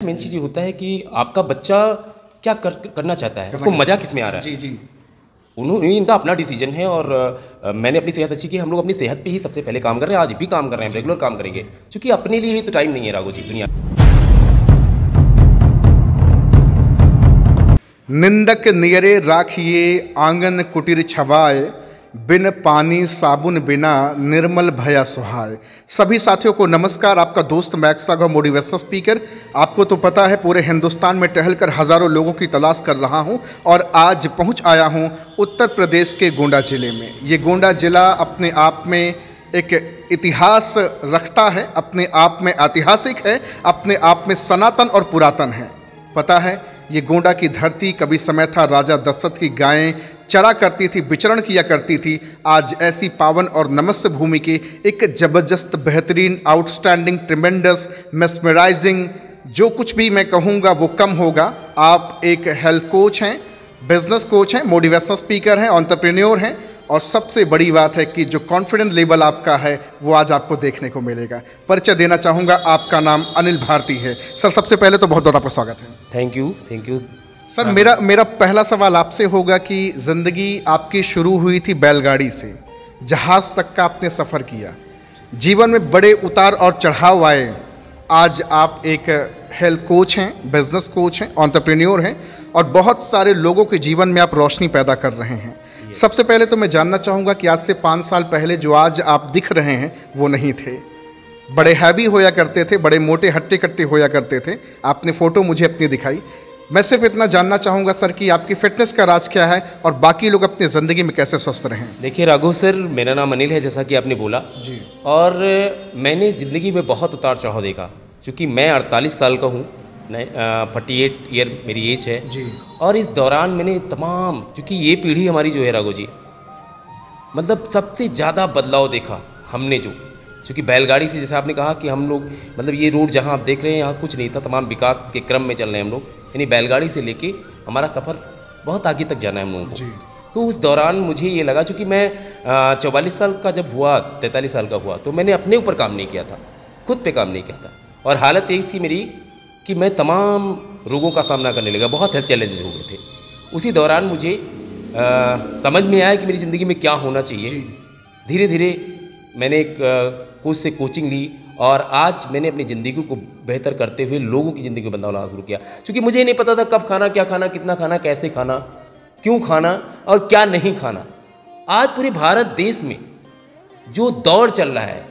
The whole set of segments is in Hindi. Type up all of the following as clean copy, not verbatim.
मेन चीज़ ये होता है कि आपका बच्चा क्या करना चाहता है, उसको मज़ा किस में आ रहा है। जी। उन्होंने इनका अपना डिसीजन है और मैंने अपनी सेहत अच्छी की। हम लोग अपनी सेहत पे ही सबसे पहले काम कर रहे हैं, आज भी काम कर रहे हैं, रेगुलर काम करेंगे, क्योंकि अपने लिए ही तो टाइम नहीं है राघव जी दुनिया। निंदक नियरे राखिए आंगन कुटीर छवाए, बिन पानी साबुन बिना निर्मल भया सुहाए। सभी साथियों को नमस्कार। आपका दोस्त मैक्स सागर मोटिवेशनल स्पीकर। आपको तो पता है पूरे हिंदुस्तान में टहलकर हज़ारों लोगों की तलाश कर रहा हूं और आज पहुंच आया हूं उत्तर प्रदेश के गोंडा जिले में। ये गोंडा जिला अपने आप में एक इतिहास रखता है, अपने आप में ऐतिहासिक है, अपने आप में सनातन और पुरातन है। पता है ये गोंडा की धरती कभी समय था राजा दशरथ की गायें चरा करती थी, विचरण किया करती थी। आज ऐसी पावन और नमस्य भूमि की एक ज़बरदस्त, बेहतरीन, आउटस्टैंडिंग, ट्रिमेंडस, मेस्मराइजिंग, जो कुछ भी मैं कहूँगा वो कम होगा। आप एक हेल्थ कोच हैं, बिजनेस कोच हैं, मोटिवेशनल स्पीकर हैं, एंटरप्रेन्योर हैं और सबसे बड़ी बात है कि जो कॉन्फिडेंस लेवल आपका है वो आज आपको देखने को मिलेगा। परिचय देना चाहूँगा, आपका नाम अनिल भारती है। सर सबसे पहले तो बहुत बहुत आपका स्वागत है। थैंक यू सर मेरा पहला सवाल आपसे होगा कि ज़िंदगी आपकी शुरू हुई थी बैलगाड़ी से, जहाज़ तक का आपने सफ़र किया, जीवन में बड़े उतार और चढ़ाव आए। आज आप एक हेल्थ कोच हैं, बिजनेस कोच हैं, एंटरप्रेन्योर हैं और बहुत सारे लोगों के जीवन में आप रोशनी पैदा कर रहे हैं। सबसे पहले तो मैं जानना चाहूँगा कि आज से 5 साल पहले जो आज आप दिख रहे हैं वो नहीं थे। बड़े हैवी होया करते थे, बड़े मोटे हट्टे कट्टे होया करते थे। आपने फ़ोटो मुझे अपनी दिखाई। मैं सिर्फ इतना जानना चाहूँगा सर कि आपकी फ़िटनेस का राज क्या है और बाकी लोग अपनी ज़िंदगी में कैसे स्वस्थ रहें। देखिए राघव सर, मेरा नाम अनिल है, जैसा कि आपने बोला जी। और मैंने ज़िंदगी में बहुत उतार चढ़ाव देखा, क्योंकि मैं 48 साल का हूँ, 48 ईयर मेरी एज है जी। और इस दौरान मैंने तमाम, क्योंकि ये पीढ़ी हमारी जो है राघव जी, मतलब सबसे ज़्यादा बदलाव देखा हमने जो, क्योंकि बैलगाड़ी से, जैसे आपने कहा कि हम लोग, मतलब ये रोड जहाँ आप देख रहे हैं यहाँ कुछ नहीं था, तमाम विकास के क्रम में चल रहे हैं हम लोग, यानी बैलगाड़ी से लेके हमारा सफ़र बहुत आगे तक जाना है हम लोगों को। तो उस दौरान मुझे ये लगा, चूँकि मैं 44 साल का जब हुआ, 43 साल का हुआ, तो मैंने अपने ऊपर काम नहीं किया था, खुद पे काम नहीं किया था और हालत एक थी मेरी कि मैं तमाम रोगों का सामना करने लगा, बहुत हेल्थ चैलेंजेस हो गए थे। उसी दौरान मुझे समझ में आया कि मेरी ज़िंदगी में क्या होना चाहिए। धीरे धीरे मैंने एक कोच से कोचिंग ली और आज मैंने अपनी ज़िंदगी को बेहतर करते हुए लोगों की ज़िंदगी में बदलाव लाना शुरू किया, क्योंकि मुझे नहीं पता था कब खाना, क्या खाना, कितना खाना, कैसे खाना, क्यों खाना और क्या नहीं खाना। आज पूरे भारत देश में जो दौर चल रहा है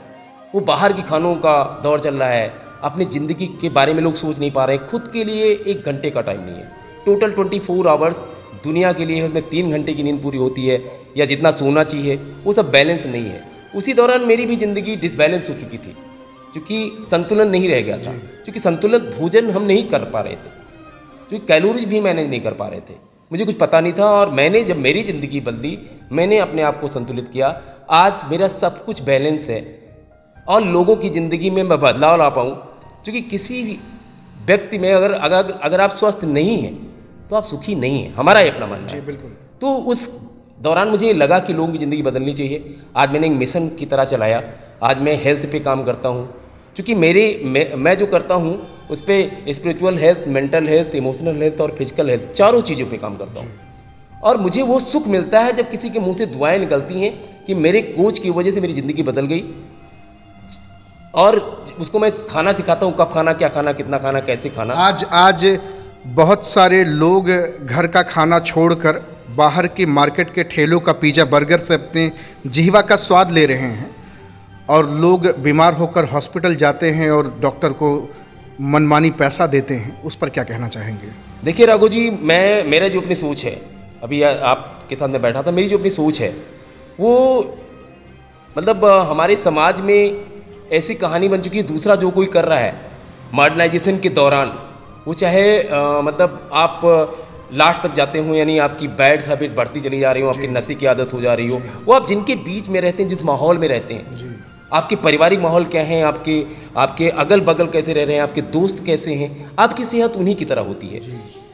वो बाहर के खानों का दौर चल रहा है। अपनी ज़िंदगी के बारे में लोग सोच नहीं पा रहे हैं। खुद के लिए 1 घंटे का टाइम नहीं है। टोटल 24 आवर्स दुनिया के लिए है, उसमें 3 घंटे की नींद पूरी होती है या जितना सोना चाहिए, वो सब बैलेंस नहीं है। उसी दौरान मेरी भी ज़िंदगी डिसबैलेंस हो चुकी थी, क्योंकि संतुलन नहीं रह गया था, क्योंकि संतुलित भोजन हम नहीं कर पा रहे थे, क्योंकि कैलोरीज भी मैनेज नहीं कर पा रहे थे। मुझे कुछ पता नहीं था और मैंने जब मेरी ज़िंदगी बदली, मैंने अपने आप को संतुलित किया, आज मेरा सब कुछ बैलेंस है और लोगों की ज़िंदगी में मैं बदलाव ला पाऊँ। क्योंकि किसी भी व्यक्ति में अगर आप स्वस्थ नहीं हैं तो आप सुखी नहीं हैं, हमारा ये अपना मानना है। बिल्कुल। तो उस दौरान मुझे लगा कि लोगों की ज़िंदगी बदलनी चाहिए। आज मैंने एक मिशन की तरह चलाया। आज मैं हेल्थ पे काम करता हूँ, क्योंकि मैं जो करता हूँ उस पर spiritual health, mental health, emotional health और फिजिकल हेल्थ, चारों चीज़ों पे काम करता हूँ। और मुझे वो सुख मिलता है जब किसी के मुंह से दुआएं निकलती हैं कि मेरे कोच की वजह से मेरी ज़िंदगी बदल गई। और उसको मैं खाना सिखाता हूँ, कब खाना, क्या खाना, कितना खाना, कैसे खाना। आज बहुत सारे लोग घर का खाना छोड़कर बाहर की मार्केट के ठेलों का पिज़्ज़ा, बर्गर से अपने जीवा का स्वाद ले रहे हैं और लोग बीमार होकर हॉस्पिटल जाते हैं और डॉक्टर को मनमानी पैसा देते हैं। उस पर क्या कहना चाहेंगे? देखिए राघव जी, मेरा जो अपनी सोच है, अभी आपके सामने बैठा था, मेरी जो अपनी सोच है वो, मतलब हमारे समाज में ऐसी कहानी बन चुकी है, दूसरा जो कोई कर रहा है मॉडर्नाइजेशन के दौरान, वो चाहे मतलब आप लास्ट तक जाते हो, यानी आपकी बैड हैबिट बढ़ती चली जा रही हो, आपकी नशे की आदत हो जा रही हो, वो आप जिनके बीच में रहते हैं, जिस माहौल में रहते हैं, आपके पारिवारिक माहौल क्या है, आपके अगल बगल कैसे रह रहे हैं, आपके दोस्त कैसे हैं, आपकी सेहत उन्हीं की तरह होती है।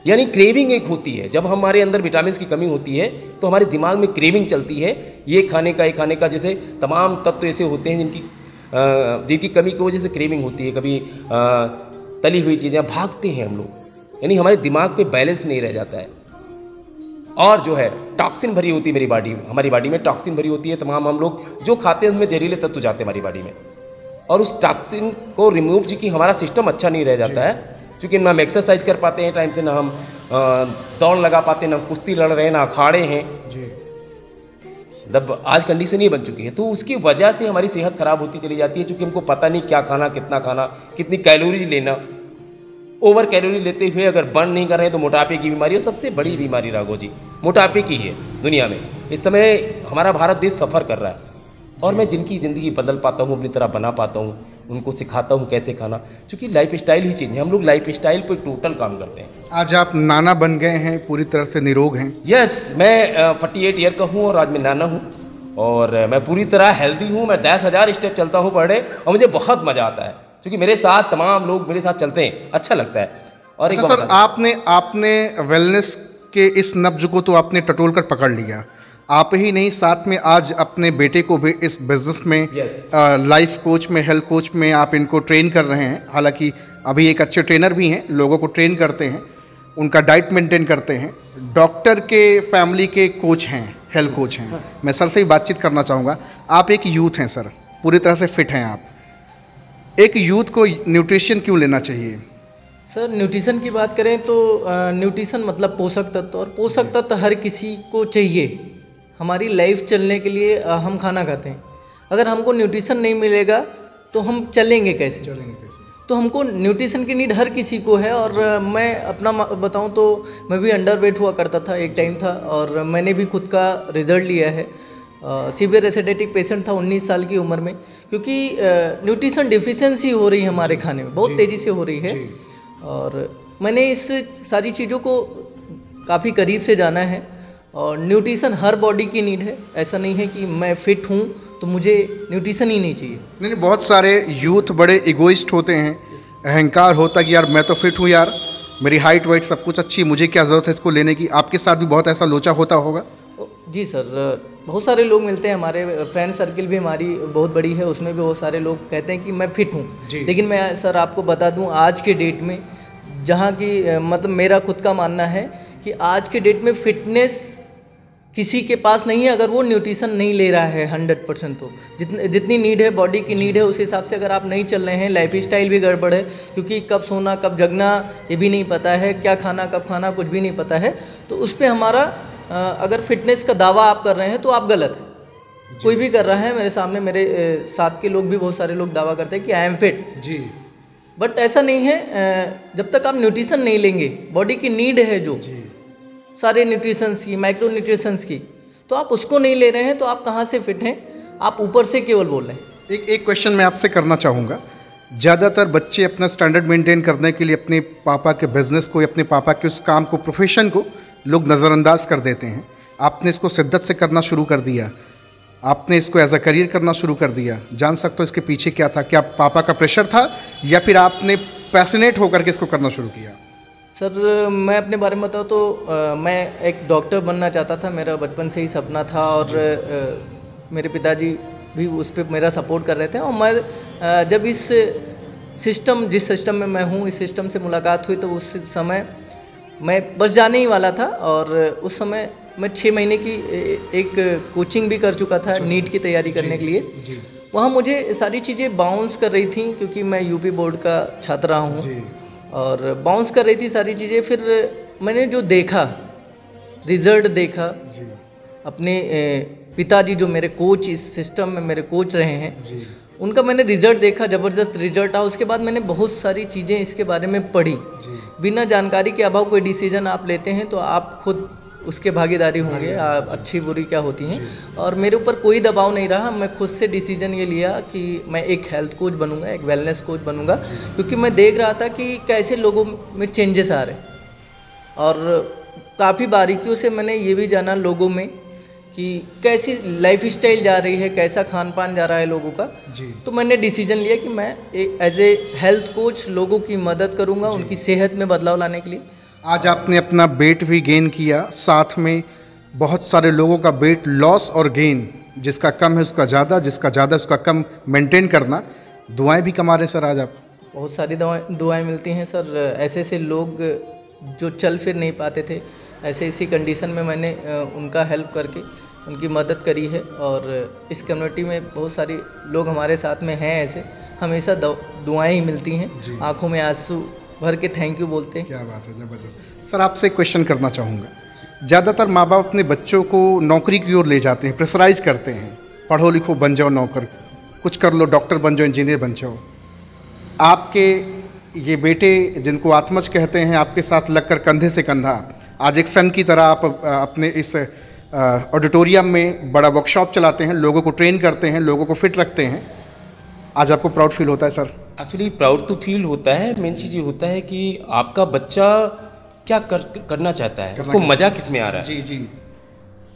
यानी क्रेविंग एक होती है, जब हमारे अंदर विटामिन की कमी होती है तो हमारे दिमाग में क्रेविंग चलती है, ये खाने का, जैसे तमाम तत्व ऐसे होते हैं जिनकी कमी की वजह से क्रेविंग होती है। कभी तली हुई चीज़ें, भागते हैं हम लोग, यानी हमारे दिमाग पे बैलेंस नहीं रह जाता है। और जो है टॉक्सिन भरी होती है मेरी बॉडी, हमारी बॉडी में टॉक्सिन भरी होती है, तमाम हम लोग जो खाते हैं उसमें जहरीले तत्व जाते हैं हमारी बॉडी में, और उस टॉक्सिन को रिमूव चूँकि हमारा सिस्टम अच्छा नहीं रह जाता है, क्योंकि ना हम एक्सरसाइज कर पाते हैं टाइम से, ना हम दौड़ लगा पाते हैं, ना कुश्ती लड़ रहे हैं, ना अखाड़े हैं, मतलब आज कंडीशन ये बन चुकी है। तो उसकी वजह से हमारी सेहत खराब होती चली जाती है, क्योंकि हमको पता नहीं क्या खाना, कितना खाना, कितनी कैलोरी लेना। ओवर कैलोरी लेते हुए अगर बर्न नहीं कर रहे हैं तो मोटापे की बीमारी, और सबसे बड़ी बीमारी राघव जी मोटापे की है दुनिया में। इस समय हमारा भारत देश सफ़र कर रहा है, और मैं जिनकी ज़िंदगी बदल पाता हूँ, अपनी तरह बना पाता हूँ, उनको सिखाता हूँ कैसे खाना, क्योंकि लाइफ स्टाइल ही चेंज है। हम लोग लाइफ स्टाइल पर टोटल काम करते हैं। आज आप नाना बन गए हैं, पूरी तरह से निरोग हैं। यस, मैं 48 ईयर का हूँ और आज मैं नाना हूँ, और मैं पूरी तरह हेल्दी हूँ। मैं 10,000 स्टेप चलता हूँ पर डे, और मुझे बहुत मज़ा आता है, क्योंकि मेरे साथ तमाम लोग मेरे साथ चलते हैं, अच्छा लगता है। और एक सर, आपने वेलनेस के इस नब्ज को तो आपने टटोल कर पकड़ लिया। आप ही नहीं, साथ में आज अपने बेटे को भी इस बिजनेस में, लाइफ कोच में, हेल्थ कोच में आप इनको ट्रेन कर रहे हैं। हालांकि अभी एक अच्छे ट्रेनर भी हैं, लोगों को ट्रेन करते हैं, उनका डाइट मेंटेन करते हैं, डॉक्टर के फैमिली के कोच हैं, हेल्थ कोच हैं। मैं सर से ही बातचीत करना चाहूँगा। आप एक यूथ हैं सर, पूरी तरह से फिट हैं आप। एक यूथ को न्यूट्रिशन क्यों लेना चाहिए? सर, न्यूट्रिशन की बात करें तो न्यूट्रिशन मतलब पोषक तत्व, और पोषक तत्व हर किसी को चाहिए। हमारी लाइफ चलने के लिए हम खाना खाते हैं, अगर हमको न्यूट्रिशन नहीं मिलेगा तो हम चलेंगे कैसे? तो हमको न्यूट्रिशन की नीड हर किसी को है। और मैं अपना बताऊं तो मैं भी अंडरवेट हुआ करता था, एक टाइम था, और मैंने भी खुद का रिजल्ट लिया है। सीवियर एसिडिटिक पेशेंट था 19 साल की उम्र में, क्योंकि न्यूट्रिशन डिफिशिएंसी हो रही है हमारे खाने में, बहुत तेज़ी से हो रही है। और मैंने इस सारी चीज़ों को काफ़ी करीब से जाना है, और न्यूट्रिशन हर बॉडी की नीड है। ऐसा नहीं है कि मैं फिट हूँ तो मुझे न्यूट्रिशन ही नहीं चाहिए। नहीं, बहुत सारे यूथ बड़े इगोइस्ट होते हैं, अहंकार होता है कि यार मैं तो फिट हूँ, यार मेरी हाइट वाइट सब कुछ अच्छी, मुझे क्या ज़रूरत है इसको लेने की। आपके साथ भी बहुत ऐसा लोचा होता होगा? जी सर, बहुत सारे लोग मिलते हैं, हमारे फ्रेंड सर्किल भी हमारी बहुत बड़ी है, उसमें भी बहुत सारे लोग कहते हैं कि मैं फिट हूँ। लेकिन मैं सर आपको बता दूँ, आज के डेट में जहाँ की मतलब मेरा खुद का मानना है कि आज के डेट में फिटनेस किसी के पास नहीं है अगर वो न्यूट्रिशन नहीं ले रहा है 100%। तो जितनी नीड है, बॉडी की नीड है, उस हिसाब से अगर आप नहीं चल रहे हैं, लाइफ स्टाइल भी गड़बड़ है, क्योंकि कब सोना कब जगना ये भी नहीं पता है, क्या खाना कब खाना कुछ भी नहीं पता है। तो उस पर हमारा अगर फिटनेस का दावा आप कर रहे हैं तो आप गलत है। कोई भी कर रहा है, मेरे सामने मेरे साथ के लोग भी बहुत सारे लोग दावा करते हैं कि आई एम फिट जी, बट ऐसा नहीं है। जब तक आप न्यूट्रिशन नहीं लेंगे, बॉडी की नीड है जो सारे न्यूट्रिशंस की, माइक्रो न्यूट्रिशंस की, तो आप उसको नहीं ले रहे हैं तो आप कहाँ से फिट हैं? आप ऊपर से केवल बोल रहे हैं। एक क्वेश्चन मैं आपसे करना चाहूँगा। ज़्यादातर बच्चे अपना स्टैंडर्ड मेंटेन करने के लिए अपने पापा के बिजनेस को या अपने पापा के उस काम को, प्रोफेशन को लोग नज़रअंदाज कर देते हैं। आपने इसको शिद्दत से करना शुरू कर दिया, आपने इसको एज अ करियर करना शुरू कर दिया। जान सकते हो इसके पीछे क्या था? क्या पापा का प्रेशर था या फिर आपने पैशनेट होकर के इसको करना शुरू किया? सर, मैं अपने बारे में बताऊँ तो मैं एक डॉक्टर बनना चाहता था, मेरा बचपन से ही सपना था, और मेरे पिताजी भी उस पर मेरा सपोर्ट कर रहे थे। और मैं जब इस सिस्टम, जिस सिस्टम में मैं हूँ, इस सिस्टम से मुलाकात हुई तो उस समय मैं बस जाने ही वाला था। और उस समय मैं 6 महीने की एक कोचिंग भी कर चुका था नीट की तैयारी करने के लिए। वहाँ मुझे सारी चीज़ें बाउंस कर रही थी, क्योंकि मैं यूपी बोर्ड का छात्र रहा हूँ, और बाउंस कर रही थी सारी चीज़ें। फिर मैंने जो देखा, रिज़ल्ट देखा, अपने पिताजी जो मेरे कोच, इस सिस्टम में मेरे कोच रहे हैं, उनका मैंने रिज़ल्ट देखा, ज़बरदस्त रिज़ल्ट आया। उसके बाद मैंने बहुत सारी चीज़ें इसके बारे में पढ़ी। बिना जानकारी के अभाव कोई डिसीजन आप लेते हैं तो आप खुद उसके भागीदारी होंगे, अच्छी बुरी क्या होती हैं। और मेरे ऊपर कोई दबाव नहीं रहा, मैं खुद से डिसीजन ये लिया कि मैं एक हेल्थ कोच बनूंगा, एक वेलनेस कोच बनूंगा, क्योंकि मैं देख रहा था कि कैसे लोगों में चेंजेस आ रहे। और काफ़ी बारीकियों से मैंने ये भी जाना लोगों में कि कैसी लाइफ स्टाइल जा रही है, कैसा खान पान जा रहा है लोगों का। तो मैंने डिसीजन लिया कि मैं एज ए हेल्थ कोच लोगों की मदद करूंगा, उनकी सेहत में बदलाव लाने के लिए। आज आपने अपना वेट भी गेन किया, साथ में बहुत सारे लोगों का वेट लॉस और गेन, जिसका कम है उसका ज़्यादा, जिसका ज़्यादा उसका कम मेंटेन करना। दुआएं भी कमा रहे सर आज आप? बहुत सारी दुआएं मिलती हैं सर। ऐसे ऐसे लोग जो चल फिर नहीं पाते थे, ऐसे इसी कंडीशन में मैंने उनका हेल्प करके उनकी मदद करी है। और इस कम्युनिटी में बहुत सारे लोग हमारे साथ में हैं ऐसे, हमेशा दुआएं ही मिलती हैं, आंखों में आंसू भर के थैंक यू बोलते हैं। क्या बात है, जबरदस्त। सर आपसे एक क्वेश्चन करना चाहूँगा, ज़्यादातर माँ बाप अपने बच्चों को नौकरी की ओर ले जाते हैं, प्रेशराइज करते हैं, पढ़ो लिखो बन जाओ नौकर, कुछ कर लो, डॉक्टर बन जाओ, इंजीनियर बन जाओ। आपके ये बेटे जिनको आत्मज कहते हैं, आपके साथ लगकर कंधे से कंधा आज एक फ़ैन की तरह आप अपने इस ऑडिटोरियम में बड़ा वर्कशॉप चलाते हैं, लोगों को ट्रेन करते हैं, लोगों को फिट रखते हैं। आज आपको प्राउड फील होता है सर? एक्चुअली प्राउड तो फील होता है। मेन चीज़ ये होता है कि आपका बच्चा क्या करना चाहता है, उसको मज़ा किस में आ रहा है। जी जी,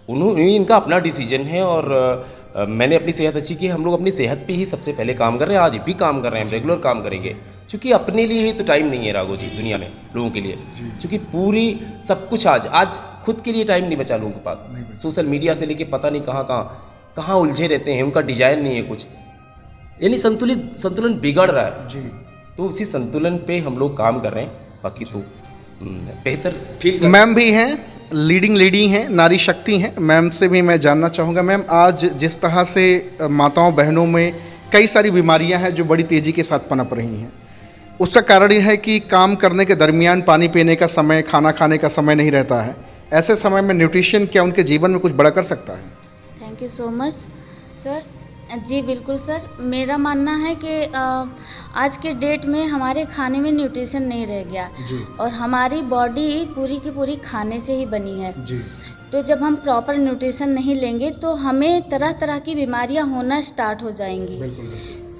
उन्होंने इनका अपना डिसीजन है। और मैंने अपनी सेहत अच्छी की, हम लोग अपनी सेहत पे ही सबसे पहले काम कर रहे हैं, आज भी काम कर रहे हैं, हम रेगुलर काम करेंगे। क्योंकि अपने लिए ही तो टाइम नहीं है राघव जी दुनिया में लोगों के लिए, क्योंकि पूरी सब कुछ आज खुद के लिए टाइम नहीं बचा लोगों के पास। सोशल मीडिया से लेके पता नहीं कहाँ उलझे रहते हैं, उनका डिजाइन नहीं है कुछ, यानी संतुलन बिगड़ रहा है जी। तो उसी संतुलन पे हम लोग काम कर रहे हैं, बाकी तो बेहतर फील। मैम भी हैं, लीडिंग लेडी हैं, नारी शक्ति हैं। मैम से भी मैं जानना चाहूँगा, मैम आज जिस तरह से माताओं बहनों में कई सारी बीमारियां हैं जो बड़ी तेज़ी के साथ पनप रही हैं, उसका कारण यह है कि काम करने के दरमियान पानी पीने का समय, खाना खाने का समय नहीं रहता है। ऐसे समय में न्यूट्रिशन क्या उनके जीवन में कुछ बड़ा कर सकता है? Thank you so much sir. जी बिल्कुल सर, मेरा मानना है कि आज के डेट में हमारे खाने में न्यूट्रिशन नहीं रह गया और हमारी बॉडी पूरी की पूरी खाने से ही बनी है जी। तो जब हम प्रॉपर न्यूट्रिशन नहीं लेंगे तो हमें तरह तरह की बीमारियां होना स्टार्ट हो जाएंगी।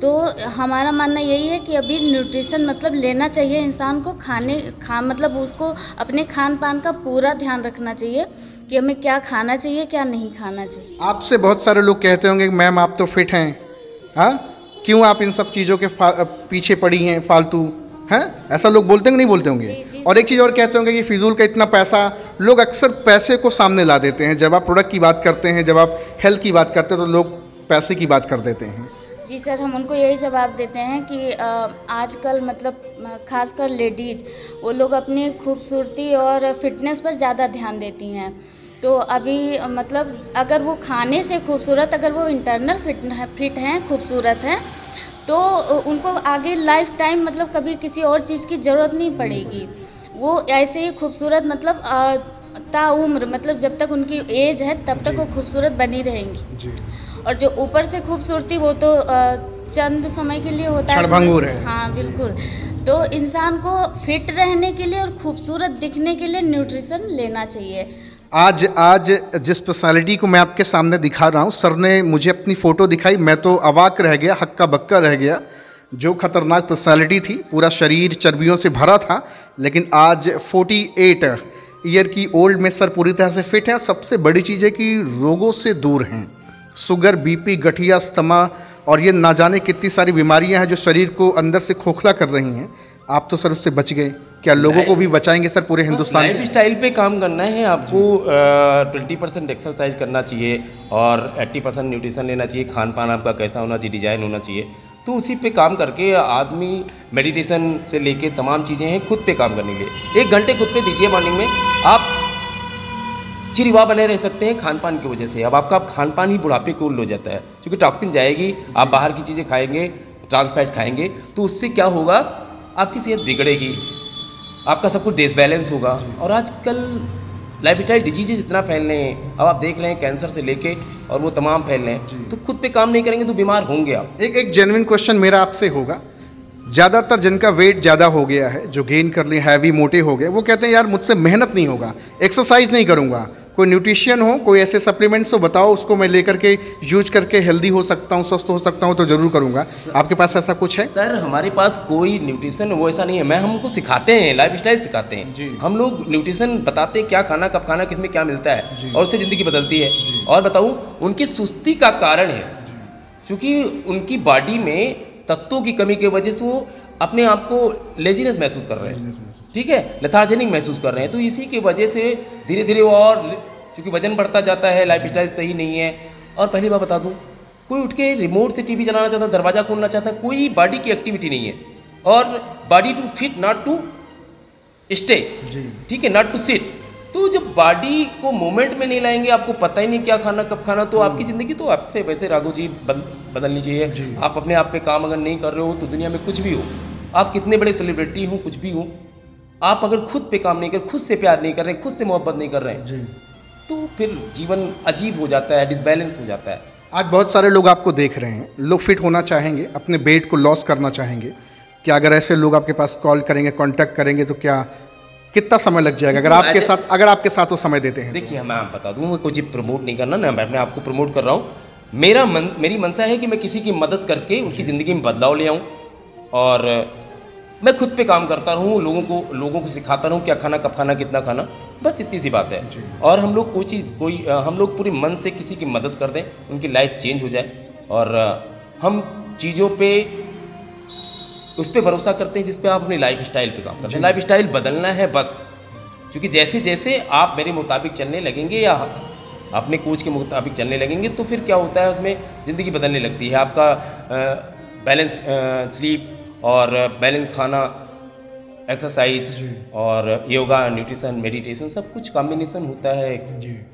तो हमारा मानना यही है कि अभी न्यूट्रिशन मतलब लेना चाहिए इंसान को, मतलब उसको अपने खान पान का पूरा ध्यान रखना चाहिए कि हमें क्या खाना चाहिए क्या नहीं खाना चाहिए। आपसे बहुत सारे लोग कहते होंगे मैम आप तो फिट हैं, हाँ क्यों आप इन सब चीज़ों के पीछे पड़ी हैं फालतू, हैं? ऐसा लोग बोलते होंगे, नहीं बोलते होंगे? जी, और एक चीज़ और कहते होंगे कि फिजूल का इतना पैसा, लोग अक्सर पैसे को सामने ला देते हैं। जब आप प्रोडक्ट की बात करते हैं, जब आप हेल्थ की बात करते हैं तो लोग पैसे की बात कर देते हैं। जी सर, हम उनको यही जवाब देते हैं कि आजकल मतलब खासकर लेडीज़ वो लोग अपनी खूबसूरती और फिटनेस पर ज़्यादा ध्यान देती हैं। तो अभी मतलब अगर वो खाने से खूबसूरत, अगर वो इंटरनल फिट हैं, खूबसूरत हैं, तो उनको आगे लाइफ टाइम मतलब कभी किसी और चीज़ की ज़रूरत नहीं पड़ेगी। वो ऐसे ही खूबसूरत मतलब ताउम्र, मतलब जब तक उनकी एज है तब तक वो खूबसूरत बनी रहेंगी। और जो ऊपर से खूबसूरती वो तो चंद समय के लिए होता है, क्षणभंगुर है। हाँ बिल्कुल। तो इंसान को फिट रहने के लिए और खूबसूरत दिखने के लिए न्यूट्रिशन लेना चाहिए। आज जिस पर्सनालिटी को मैं आपके सामने दिखा रहा हूँ, सर ने मुझे अपनी फ़ोटो दिखाई, मैं तो अवाक रह गया, हक्का बक्का रह गया। जो खतरनाक पर्सनालिटी थी, पूरा शरीर चर्बियों से भरा था, लेकिन आज 48 ईयर की ओल्ड में सर पूरी तरह से फिट है। सबसे बड़ी चीज़ है कि रोगों से दूर हैं, शुगर, बीपी, गठिया, अस्थमा और ये ना जाने कितनी सारी बीमारियां हैं जो शरीर को अंदर से खोखला कर रही हैं। आप तो सर उससे बच गए, क्या लोगों को भी बचाएंगे सर पूरे हिंदुस्तान? लाइफ स्टाइल पे काम करना है आपको। 20% एक्सरसाइज करना चाहिए और 80% न्यूट्रिशन लेना चाहिए। खान पान आपका कैसा होना चाहिए, डिजाइन होना चाहिए। तो उसी पे काम करके आदमी मेडिटेशन से लेके तमाम चीज़ें हैं खुद पे काम करने के लिए 1 घंटे खुद पे दीजिए मॉर्निंग में, आप चिरवा बने रह सकते हैं खान पान की वजह से। अब आपका खान पान ही बुढ़ापे को लो जाता है, क्योंकि टॉक्सिन जाएगी, आप बाहर की चीज़ें खाएंगे, ट्रांस फैट खाएंगे, तो उससे क्या होगा, आपकी सेहत बिगड़ेगी, आपका सब कुछ डिसबैलेंस होगा। और आजकल लाइफ स्टाइल डिजीजेज इतना फैल रहे हैं, अब आप देख रहे हैं कैंसर से लेके और वो तमाम फैल रहे हैं। तो खुद पे काम नहीं करेंगे तो बीमार होंगे आप। एक जेन्युइन क्वेश्चन मेरा आपसे होगा, ज़्यादातर जिनका वेट ज़्यादा हो गया है, जो गेन कर लिए, हैवी मोटे हो गए, वो कहते हैं यार मुझसे मेहनत नहीं होगा, एक्सरसाइज नहीं करूँगा, कोई न्यूट्रिशियन हो, कोई ऐसे सप्लीमेंट्स हो बताओ, उसको मैं लेकर के यूज करके हेल्दी हो सकता हूँ, स्वस्थ हो सकता हूँ, तो ज़रूर करूँगा। आपके पास ऐसा कुछ है? सर हमारे पास कोई न्यूट्रिशन वो ऐसा नहीं है, मैं हमको सिखाते हैं, लाइफ स्टाइल सिखाते हैं। हम लोग न्यूट्रिशन बताते हैं, क्या खाना, कब खाना, किसमें क्या मिलता है, और उससे ज़िंदगी बदलती है। और बताऊँ, उनकी सुस्ती का कारण है, क्योंकि उनकी बॉडी में तत्वों की कमी की वजह से वो अपने आप को लेजीनेस महसूस कर रहे हैं, ठीक है, लेथार्जेनिक महसूस कर रहे हैं। तो इसी की वजह से धीरे धीरे वो, और क्योंकि वजन बढ़ता जाता है, लाइफ स्टाइल सही नहीं है। और पहली बात बता दूं, कोई उठ के रिमोट से टीवी चलाना चाहता है, दरवाज़ा खोलना चाहता है, कोई बॉडी की एक्टिविटी नहीं है, और body to fit not to stay, ठीक है, नॉट टू सिट। तो जब बॉडी को मूवमेंट में नहीं लाएंगे, आपको पता ही नहीं क्या खाना कब खाना, तो आपकी ज़िंदगी तो आपसे वैसे राघव जी बदलनी चाहिए। आप अपने आप पे काम अगर नहीं कर रहे हो तो दुनिया में कुछ भी हो, आप कितने बड़े सेलिब्रिटी हो, कुछ भी हो, आप अगर खुद पे काम नहीं कर, खुद से प्यार नहीं कर रहे हैं, खुद से मोहब्बत नहीं कर रहे हैं, तो फिर जीवन अजीब हो जाता है, डिसबैलेंस हो जाता है। आज बहुत सारे लोग आपको देख रहे हैं, लोग फिट होना चाहेंगे, अपने वेट को लॉस करना चाहेंगे, क्या अगर ऐसे लोग आपके पास कॉल करेंगे, कांटेक्ट करेंगे, तो क्या कितना समय लग जाएगा अगर आपके साथ वो समय देते हैं? देखिए, मैं आप बता दूं, मैं कोई चीज़ प्रमोट नहीं करना ना, मैं अपने आप को प्रमोट कर रहा हूँ। मेरी मनसा है कि मैं किसी की मदद करके उनकी ज़िंदगी में बदलाव ले आऊँ, और मैं खुद पे काम करता रहूँ, लोगों को सिखाता रहूँ क्या खाना, कब खाना, कितना खाना, बस इतनी सी बात है। और हम लोग हम लोग पूरे मन से किसी की मदद कर दें, उनकी लाइफ चेंज हो जाए, और हम चीज़ों पे उस पर भरोसा करते हैं जिस पे आप अपनी लाइफ स्टाइल पे काम करते हैं। लाइफ स्टाइल बदलना है बस, क्योंकि जैसे जैसे आप मेरे मुताबिक चलने लगेंगे या अपने कोच के मुताबिक चलने लगेंगे, तो फिर क्या होता है, उसमें ज़िंदगी बदलने लगती है। आपका बैलेंस स्लीप और बैलेंस खाना, एक्सरसाइज और योगा, न्यूट्रिशन, मेडिटेशन, सब कुछ कॉम्बिनेशन होता है,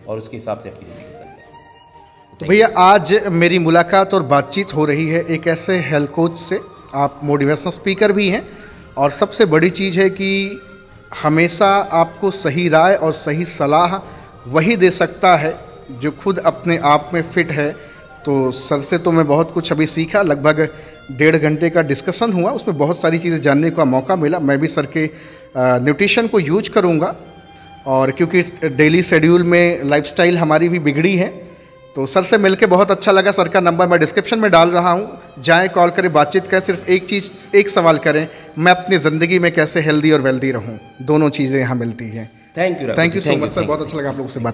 और उसके हिसाब से आपकी ज़िंदगी बदलती है। तो भैया, आज मेरी मुलाकात और बातचीत हो रही है एक ऐसे हेल्थ कोच से, आप मोटिवेशनल स्पीकर भी हैं, और सबसे बड़ी चीज़ है कि हमेशा आपको सही राय और सही सलाह वही दे सकता है जो खुद अपने आप में फिट है। तो सर से तो मैं बहुत कुछ अभी सीखा, लगभग 1.5 घंटे का डिस्कशन हुआ, उसमें बहुत सारी चीज़ें जानने का मौका मिला। मैं भी सर के न्यूट्रिशन को यूज करूँगा, और क्योंकि डेली शेड्यूल में लाइफस्टाइल हमारी भी बिगड़ी है, तो सर से मिलके बहुत अच्छा लगा। सर का नंबर मैं डिस्क्रिप्शन में डाल रहा हूँ, जाएं, कॉल करें, बातचीत करें। सिर्फ एक सवाल करें, मैं अपनी ज़िंदगी में कैसे हेल्दी और वेल्दी रहूँ, दोनों चीज़ें यहाँ मिलती हैं। Thank you so much sir, बहुत अच्छा लगा आप लोगों से बात